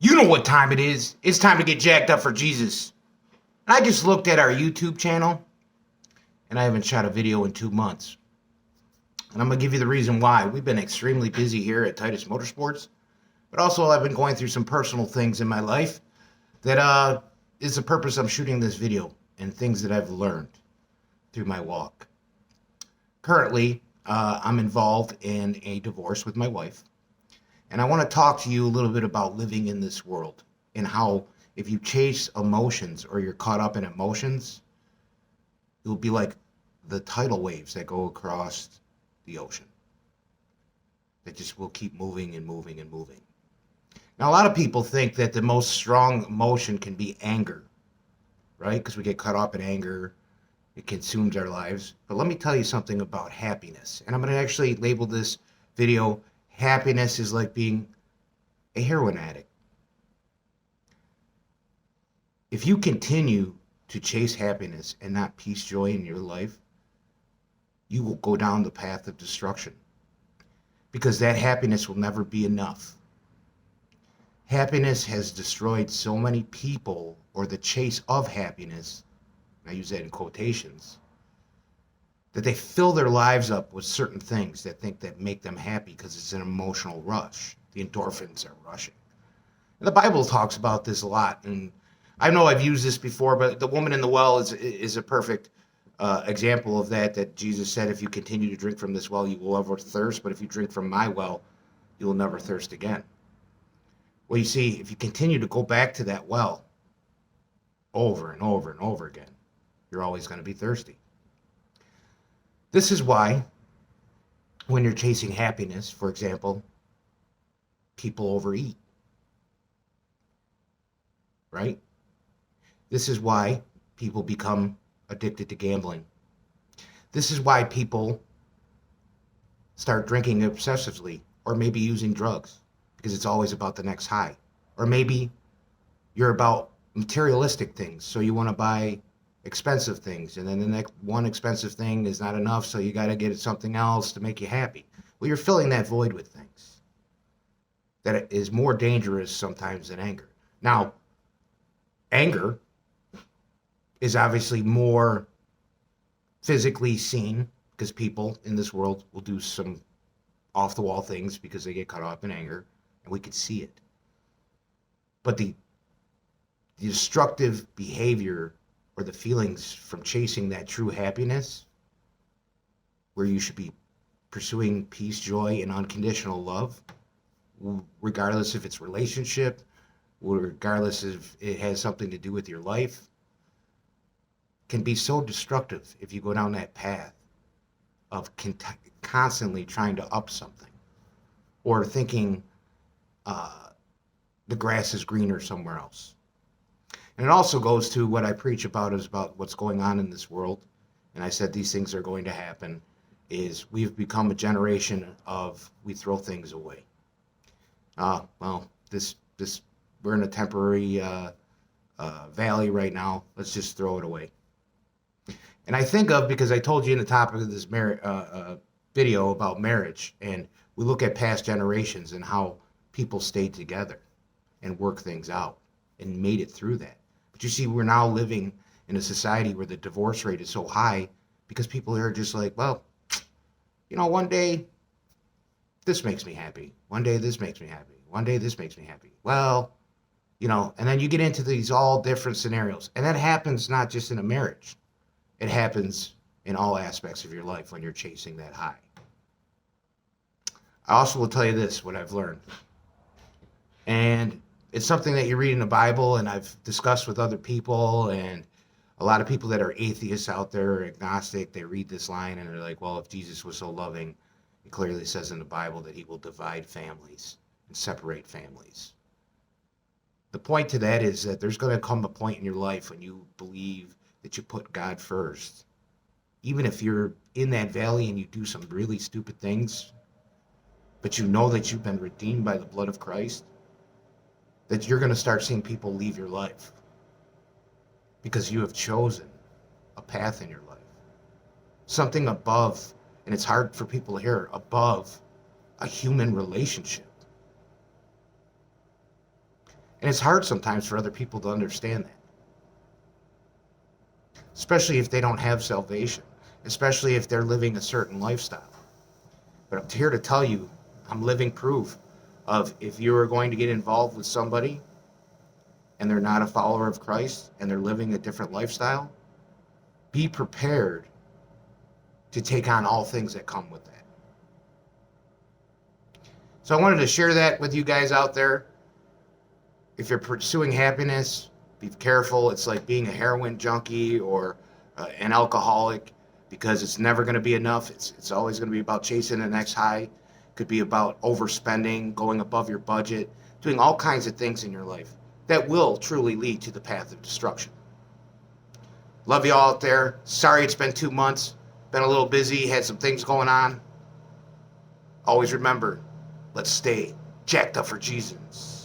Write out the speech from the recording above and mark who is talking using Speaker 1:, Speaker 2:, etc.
Speaker 1: You know what time it is. It's time to get jacked up for Jesus. And I just looked at our YouTube channel, and I haven't shot a video in 2 months. And I'm going to give you the reason why. We've been extremely busy here at Titus Motorsports, but also I've been going through some personal things in my life that is the purpose I'm shooting this video, and things that I've learned through my walk. Currently, I'm involved in a divorce with my wife. And I want to talk to you a little bit about living in this world and how if you chase emotions or you're caught up in emotions, you'll be like the tidal waves that go across the ocean. That just will keep moving and moving and moving. Now, a lot of people think that the most strong emotion can be anger, right? Because we get caught up in anger. It consumes our lives. But let me tell you something about happiness. And I'm going to actually label this video, Happiness is Like Being a Heroin Addict. If you continue to chase happiness and not peace, joy in your life, you will go down the path of destruction. Because that happiness will never be enough. Happiness has destroyed so many people, or the chase of happiness, I use that in quotations, that they fill their lives up with certain things that make them happy because it's an emotional rush. The endorphins are rushing. And the Bible talks about this a lot, and I know I've used this before, but the woman in the well is a perfect example of that Jesus said, if you continue to drink from this well, you will never thirst, but if you drink from my well, you will never thirst again. Well, you see, if you continue to go back to that well over and over and over again, you're always going to be thirsty. This is why when you're chasing happiness, for example, people overeat, right? This is why people become addicted to gambling. This is why people start drinking obsessively, or maybe using drugs, because it's always about the next high. Or maybe you're about materialistic things, so you want to buy expensive things, and then the next one expensive thing is not enough, so you got to get something else to make you happy. Well, you're filling that void with things that is more dangerous sometimes than anger. Now, anger is obviously more physically seen, because people in this world will do some off-the-wall things because they get caught up in anger, and we could see it. But the destructive behavior or the feelings from chasing that true happiness, where you should be pursuing peace, joy, and unconditional love, regardless if it's relationship, regardless if it has something to do with your life, can be so destructive if you go down that path of constantly trying to up something, or thinking the grass is greener somewhere else. And it also goes to what I preach about, is about what's going on in this world. And I said these things are going to happen, is we've become a generation of, we throw things away. We're in a temporary valley right now. Let's just throw it away. And I think of, because I told you in the topic of this video about marriage, and we look at past generations and how people stayed together and worked things out and made it through that. But you see, we're now living in a society where the divorce rate is so high because people are just like, well, one day this makes me happy. One day this makes me happy. One day this makes me happy. Well, and then you get into these all different scenarios. And that happens not just in a marriage. It happens in all aspects of your life when you're chasing that high. I also will tell you this, what I've learned. And it's something that you read in the Bible, and I've discussed with other people, and a lot of people that are atheists out there, or agnostic, they read this line and they're like, well, if Jesus was so loving, it clearly says in the Bible that he will divide families and separate families. The point to that is that there's going to come a point in your life when you believe that you put God first. Even if you're in that valley and you do some really stupid things, but you know that you've been redeemed by the blood of Christ, that you're going to start seeing people leave your life because you have chosen a path in your life. Something above, and it's hard for people to hear, above a human relationship. And it's hard sometimes for other people to understand that, especially if they don't have salvation, especially if they're living a certain lifestyle. But I'm here to tell you, I'm living proof of if you are going to get involved with somebody and they're not a follower of Christ and they're living a different lifestyle, be prepared to take on all things that come with that. So I wanted to share that with you guys out there. If you're pursuing happiness, be careful. It's like being a heroin junkie or an alcoholic, because it's never going to be enough. It's always going to be about chasing the next high. It could be about overspending, going above your budget, doing all kinds of things in your life that will truly lead to the path of destruction. Love you all out there. Sorry it's been 2 months. Been a little busy, had some things going on. Always remember, let's stay jacked up for Jesus.